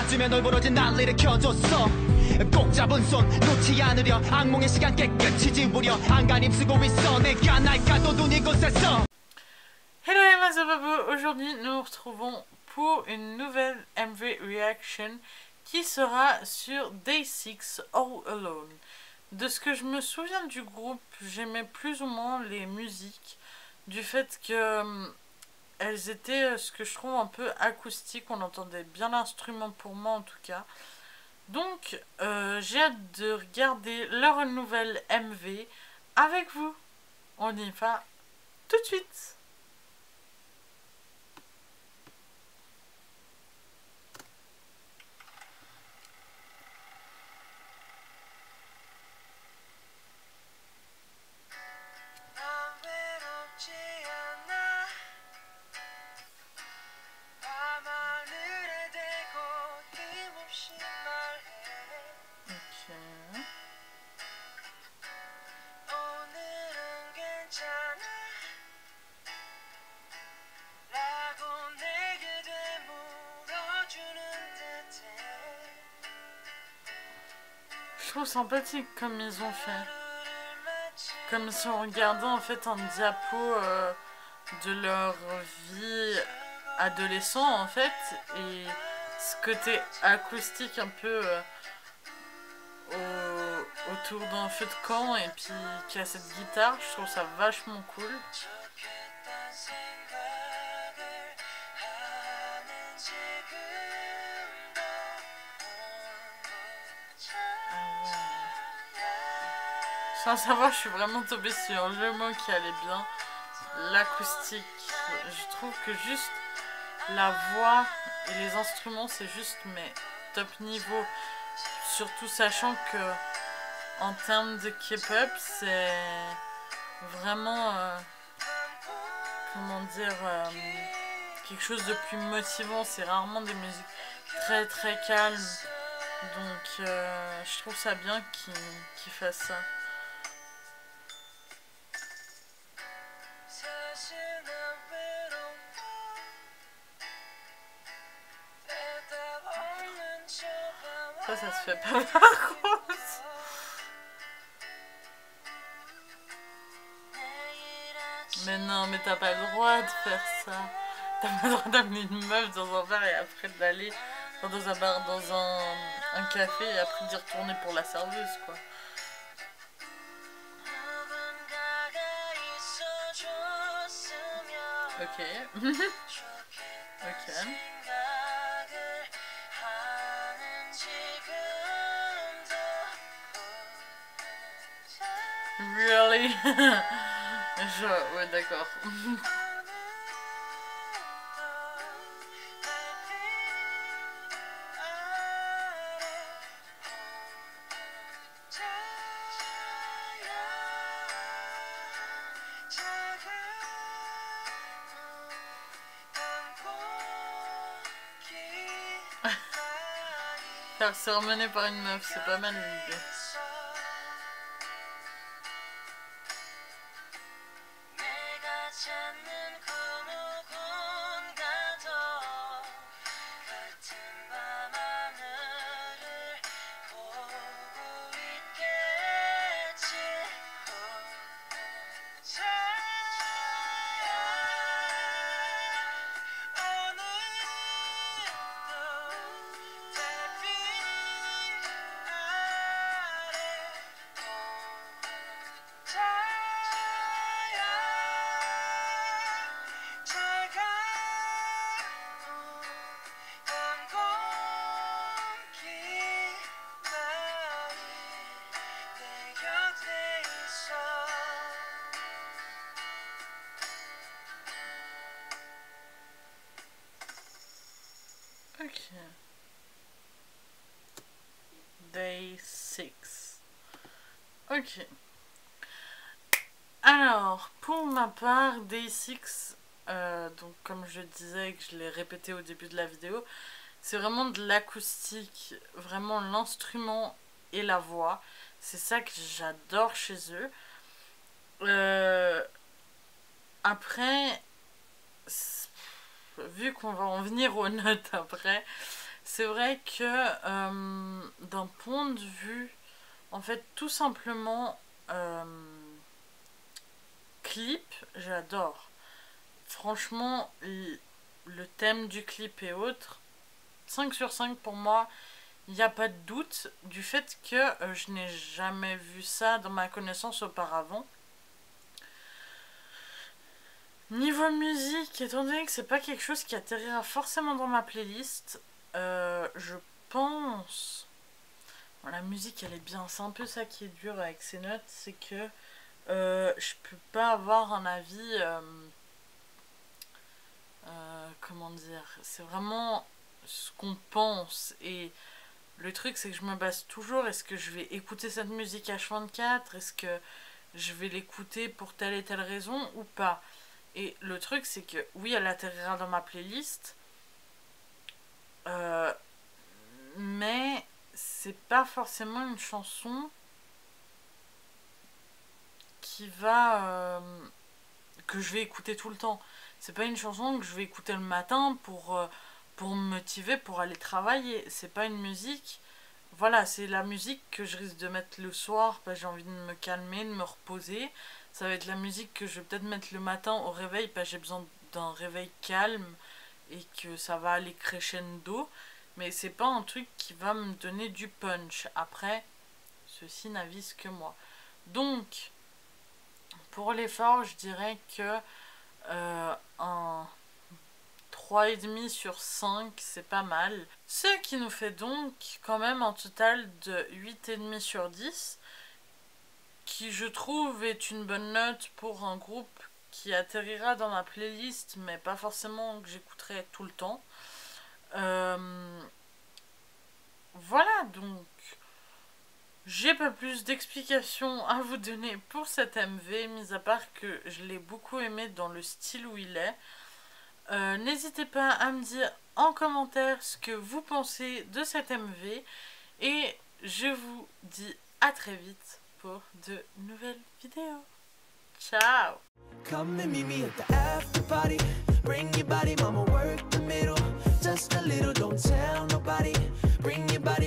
번쯤에 널 부러진 난리를 켜줬어. 꼭 잡은 손 놓지 않으려 악몽의 시간 깨끗이 지우려 안간 힘쓰고 있어 내가 날 가둬둔 이곳에서. Hello Emma Zababou, aujourd'hui nous nous retrouvons pour une nouvelle MV Reaction qui sera sur Day 6 All Alone. De ce que je me souviens du groupe, j'aimais plus ou moins les musiques, du fait que elles étaient ce que je trouve un peu acoustiques, on entendait bien l'instrument pour moi en tout cas. Donc j'ai hâte de regarder leur nouvelle MV avec vous. On y va tout de suite. Je trouve sympathique comme ils ont fait. Comme si on regardait en fait un diapo de leur vie adolescent en fait. Et ce côté acoustique un peu autour d'un feu de camp et puis qui a cette guitare, je trouve ça vachement cool. Sans savoir, je suis vraiment tombée sur le mot qui allait bien, l'acoustique. Je trouve que juste la voix et les instruments, c'est juste mais top niveau. Surtout sachant que en termes de K-pop, c'est vraiment, comment dire, quelque chose de plus motivant. C'est rarement des musiques très très calmes. Donc je trouve ça bien qu'ils fassent ça. Ça se fait pas par contre. Mais non, mais t'as pas le droit de faire ça. T'as pas le droit d'amener une meuf dans un bar et après d'aller dans un bar, dans un café et après d'y retourner pour la serveuse, quoi. Ok. Ok. Really? Ouais, d'accord. Faire se ramener par une meuf, c'est pas mal l'idée. Ok. Day 6. Ok. Alors, pour ma part, Day 6, donc comme je disais et que je l'ai répété au début de la vidéo, c'est vraiment de l'acoustique, vraiment l'instrument et la voix. C'est ça que j'adore chez eux. Après, vu qu'on va en venir aux notes après, c'est vrai que d'un point de vue, en fait, tout simplement, clip, j'adore. Franchement, le thème du clip et autres, 5 sur 5 pour moi. Il n'y a pas de doute du fait que je n'ai jamais vu ça dans ma connaissance auparavant. Niveau musique, étant donné que c'est pas quelque chose qui atterrira forcément dans ma playlist, je pense... Bon, la musique elle est bien, c'est un peu ça qui est dur avec ces notes, c'est que je peux pas avoir un avis... comment dire, c'est vraiment ce qu'on pense, et le truc c'est que je me base toujours, est-ce que je vais écouter cette musique H24, est-ce que je vais l'écouter pour telle et telle raison ou pas. Et le truc c'est que oui, elle atterrira dans ma playlist, mais c'est pas forcément une chanson qui va... que je vais écouter tout le temps. C'est pas une chanson que je vais écouter le matin pour me motiver pour aller travailler. C'est pas une musique... Voilà, c'est la musique que je risque de mettre le soir parce que j'ai envie de me calmer, de me reposer. Ça va être la musique que je vais peut-être mettre le matin au réveil parce que j'ai besoin d'un réveil calme et que ça va aller crescendo. Mais c'est pas un truc qui va me donner du punch. Après, ceci n'avise que moi. Donc, pour l'effort, je dirais que un 3,5 sur 5, c'est pas mal. Ce qui nous fait donc quand même un total de 8,5 sur 10, qui je trouve est une bonne note pour un groupe qui atterrira dans ma playlist, mais pas forcément que j'écouterai tout le temps. Voilà, donc j'ai pas plus d'explications à vous donner pour cet MV, mis à part que je l'ai beaucoup aimé dans le style où il est. N'hésitez pas à me dire en commentaire ce que vous pensez de cet MV, et je vous dis à très vite pour de nouvelles vidéos. Ciao! Come and meet me at the after party. Bring your body, mama, work the middle. Just a little, don't tell nobody. Bring your body.